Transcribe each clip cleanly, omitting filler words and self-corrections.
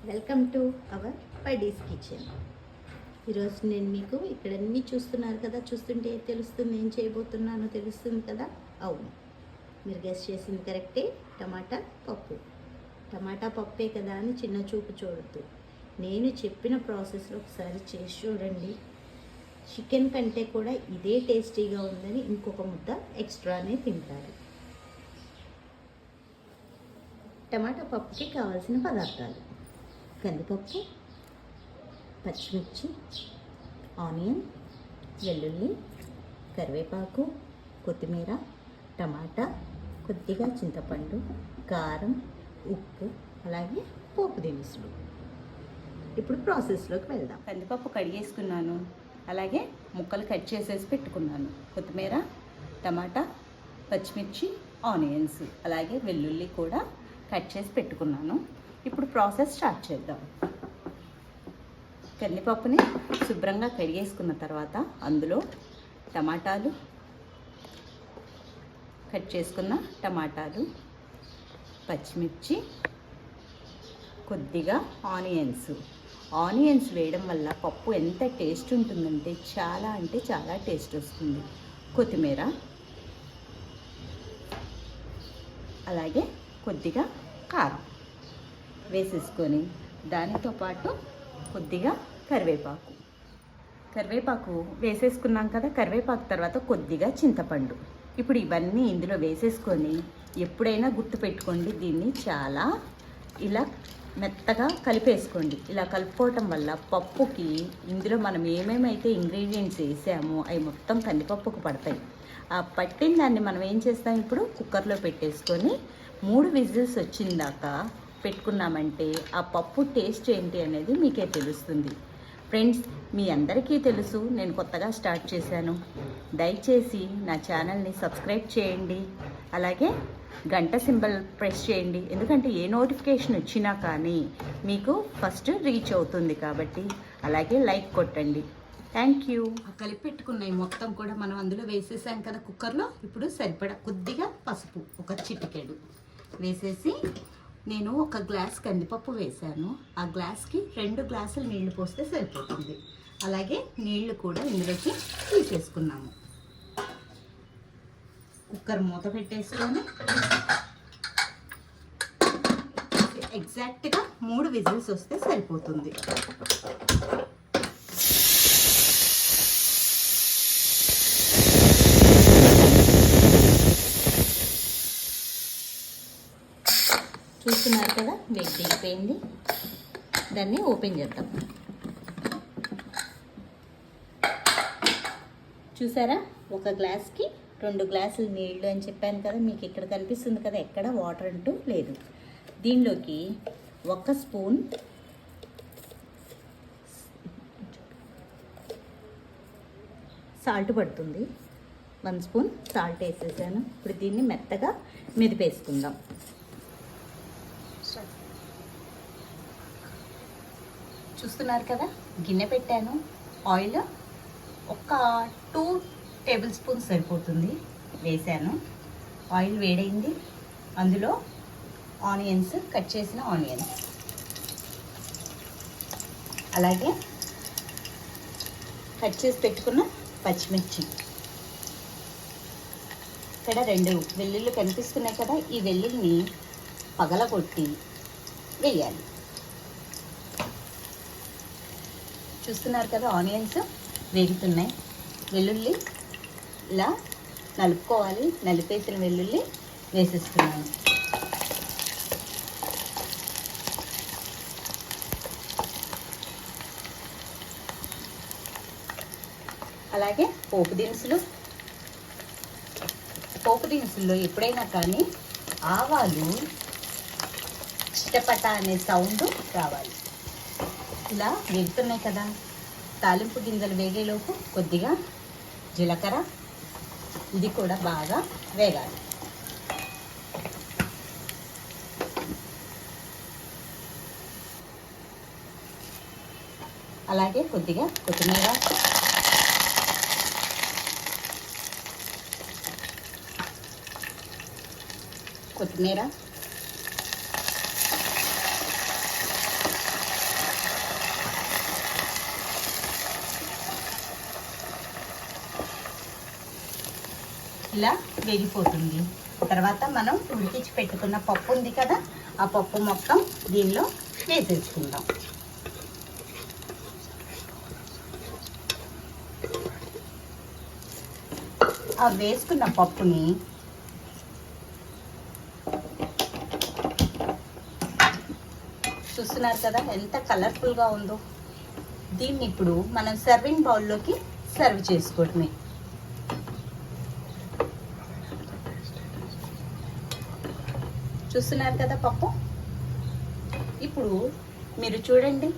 Welcome to our పైడీస్ kitchen. ఈరోజు నేను మీకు ఇక్కడ అన్నీ చూస్తున్నారు కదా, చూస్తుంటే తెలుస్తుంది ఏం చేయబోతున్నానో తెలుస్తుంది కదా. అవును, మీరు గెస్ చేసింది కరెక్టే, టమాటా పప్పు. టమాటా పప్పే కదా అని చిన్న చూపు చూడద్దు. నేను చెప్పిన ప్రాసెస్లో ఒకసారి చేసి చూడండి. చికెన్ కంటే కూడా ఇదే టేస్టీగా ఉందని ఇంకొక ముద్ద ఎక్స్ట్రానే తింటారు. టమాటా పప్పుకి కావాల్సిన పదార్థాలు: కందిపప్పు, పచ్చిమిర్చి, ఆనియన్, వెల్లుల్లి, కరివేపాకు, కొత్తిమీర, టమాటా, కొద్దిగా చింతపండు, కారం, ఉప్పు, అలాగే పోపు దినుసులు. ఇప్పుడు ప్రాసెస్లోకి వెళ్దాం. కందిపప్పు కడిగేసుకున్నాను, అలాగే ముక్కలు కట్ చేసేసి పెట్టుకున్నాను. కొత్తిమీర, టమాటా, పచ్చిమిర్చి, ఆనియన్స్, అలాగే వెల్లుల్లి కూడా కట్ చేసి పెట్టుకున్నాను. ఇప్పుడు ప్రాసెస్ స్టార్ట్ చేద్దాం. కందిపప్పుని శుభ్రంగా కడిగేసుకున్న తర్వాత అందులో టమాటాలు, కట్ చేసుకున్న టమాటాలు, పచ్చిమిర్చి, కొద్దిగా ఆనియన్స్ వేయడం వల్ల పప్పు ఎంత టేస్ట్ ఉంటుందంటే చాలా టేస్ట్ వస్తుంది. కొత్తిమీర, అలాగే కొద్దిగా కారం వేసేసుకొని దానితో పాటు కొద్దిగా కరివేపాకు వేసేసుకున్నాం కదా. కరివేపాకు తర్వాత కొద్దిగా చింతపండు. ఇప్పుడు ఇవన్నీ ఇందులో వేసేసుకొని ఎప్పుడైనా గుర్తుపెట్టుకోండి, దీన్ని చాలా ఇలా మెత్తగా కలిపేసుకోండి. ఇలా కలుపుకోవటం వల్ల పప్పుకి ఇందులో మనం ఏమేమైతే ఇంగ్రీడియంట్స్ వేసామో అవి మొత్తం కందిపప్పుకు పడతాయి. ఆ పట్టిన దాన్ని మనం ఏం చేస్తాం, ఇప్పుడు కుక్కర్లో పెట్టేసుకొని 3 విజిల్స్ వచ్చిందాకా పెట్టుకున్నామంటే ఆ పప్పు టేస్ట్ ఏంటి అనేది మీకే తెలుస్తుంది. ఫ్రెండ్స్, మీ అందరికీ తెలుసు, నేను కొత్తగా స్టార్ట్ చేశాను. దయచేసి నా ఛానల్ని సబ్స్క్రైబ్ చేయండి, అలాగే గంట సింబల్ ప్రెస్ చేయండి. ఎందుకంటే ఏ నోటిఫికేషన్ వచ్చినా కానీ మీకు ఫస్ట్ రీచ్ అవుతుంది కాబట్టి. అలాగే లైక్ కొట్టండి. Thank you. కలిపి పెట్టుకున్నాయి మొత్తం కూడా మనం అందులో వేసేసాం కదా కుక్కర్లో. ఇప్పుడు సరిపడా కొద్దిగా పసుపు, ఒక చిటికెడు వేసేసి, నేను 1 గ్లాస్ కందిపప్పు వేసాను. ఆ గ్లాస్కి 2 గ్లాసులు నీళ్లు పోస్తే సరిపోతుంది. అలాగే నీళ్లు కూడా ఇందులోకి తీసేసుకున్నాము. కుక్కర్ మూత పెట్టేసుకొని ఎగ్జాక్ట్గా 3 విజిల్స్ వస్తే సరిపోతుంది. చూస్తున్నారు కదా, వేడి దిగిపోయింది. దాన్ని ఓపెన్ చేద్దాం. చూసారా, 1 గ్లాస్కి 2 గ్లాసులు నీళ్ళు అని చెప్పాను కదా. మీకు ఇక్కడ కనిపిస్తుంది కదా, ఎక్కడ వాటర్ అంటూ లేదు. దీనిలోకి 1 స్పూన్ సాల్ట్ పడుతుంది. 1 స్పూన్ సాల్ట్ వేసేసాను. ఇప్పుడు దీన్ని మెత్తగా మెదిపేసుకుందాం. చూస్తున్నారు కదా, గిన్నె పెట్టాను. ఆయిల్ ఒక 2 టేబుల్ స్పూన్స్ సరిపోతుంది వేసాను. ఆయిల్ వేడైంది. అందులో ఆనియన్స్, కట్ చేసిన ఆనియన్స్, అలాగే కట్ చేసి పెట్టుకున్న పచ్చిమిర్చి, ఇక్కడ 2 వెల్లుల్లి కనిపిస్తున్నాయి కదా, ఈ వెల్లుల్లిని పగలగొట్టి వేయాలి. చూస్తున్నారు కదా, ఆనియన్స్ వేగుతున్నాయి. వెల్లుల్లి ఇలా నలుపుకోవాలి. నలిపేసిన వెల్లుల్లి వేసేస్తున్నాను. అలాగే పోపు దినుసుల్లో ఎప్పుడైనా కానీ ఆవాలు చిటపట అనే సౌండ్ రావాలి. ఇలా వేగుతున్నాయి కదా, తాలింపు గింజలు వేగేలోపు కొద్దిగా జీలకర్ర, ఇది కూడా బాగా వేగాలి. అలాగే కొద్దిగా కొత్తిమీర, ఇలా వేగిపోతుంది. తర్వాత మనం ఉడికించి పెట్టుకున్న పప్పు ఉంది కదా, ఆ పప్పు మొత్తం దీనిలో వేసేసుకుందాం. ఆ వేసుకున్న పప్పుని చూస్తున్నారు కదా ఎంత కలర్ఫుల్గా ఉందో. దీన్ని ఇప్పుడు మనం సర్వింగ్ బౌల్లోకి సర్వ్ చేసుకోవడమే. చూస్తున్నారు కదా పప్పు. ఇప్పుడు మీరు చూడండి,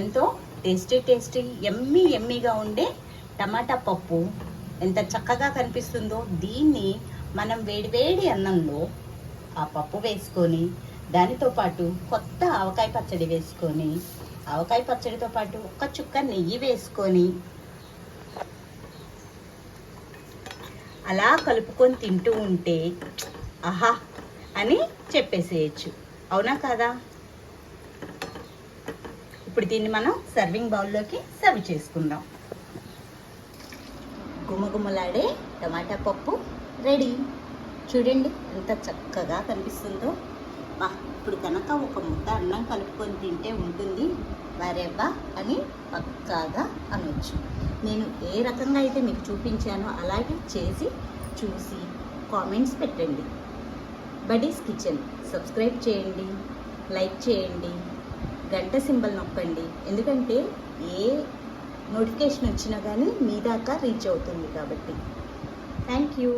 ఎంతో టేస్టీ ఎమ్మీగా ఉండే టమాటా పప్పు ఎంత చక్కగా కనిపిస్తుందో. దీన్ని మనం వేడివేడి అన్నంలో ఆ పప్పు వేసుకొని, దానితో పాటు కొత్త ఆవకాయ పచ్చడి వేసుకొని, ఆవకాయ పచ్చడితో పాటు ఒక చుక్క నెయ్యి వేసుకొని అలా కలుపుకొని తింటూ ఉంటే ఆహా అని చెప్పేసేయచ్చు. అవునా కాదా? ఇప్పుడు దీన్ని మనం సర్వింగ్ బౌల్లోకి సర్వ్ చేసుకుందాం. గుమగుమలాడే టమాటా పప్పు రెడీ. చూడండి ఎంత చక్కగా కనిపిస్తుందో. ఇప్పుడు కనుక ఒక ముద్ద అన్నం కలుపుకొని తింటే ఉంటుంది వారెవ్వా అని పక్కాగా అనొచ్చు. నేను ఏ రకంగా అయితే మీకు చూపించానో అలాగే చేసి చూసి కామెంట్స్ పెట్టండి. బడీస్ కిచెన్ సబ్స్క్రైబ్ చేయండి, లైక్ చేయండి, గంట సింబల్ నొక్కండి. ఎందుకంటే ఏ నోటిఫికేషన్ వచ్చినా కానీ మీ దాకా రీచ్ అవుతుంది కాబట్టి. Thank you.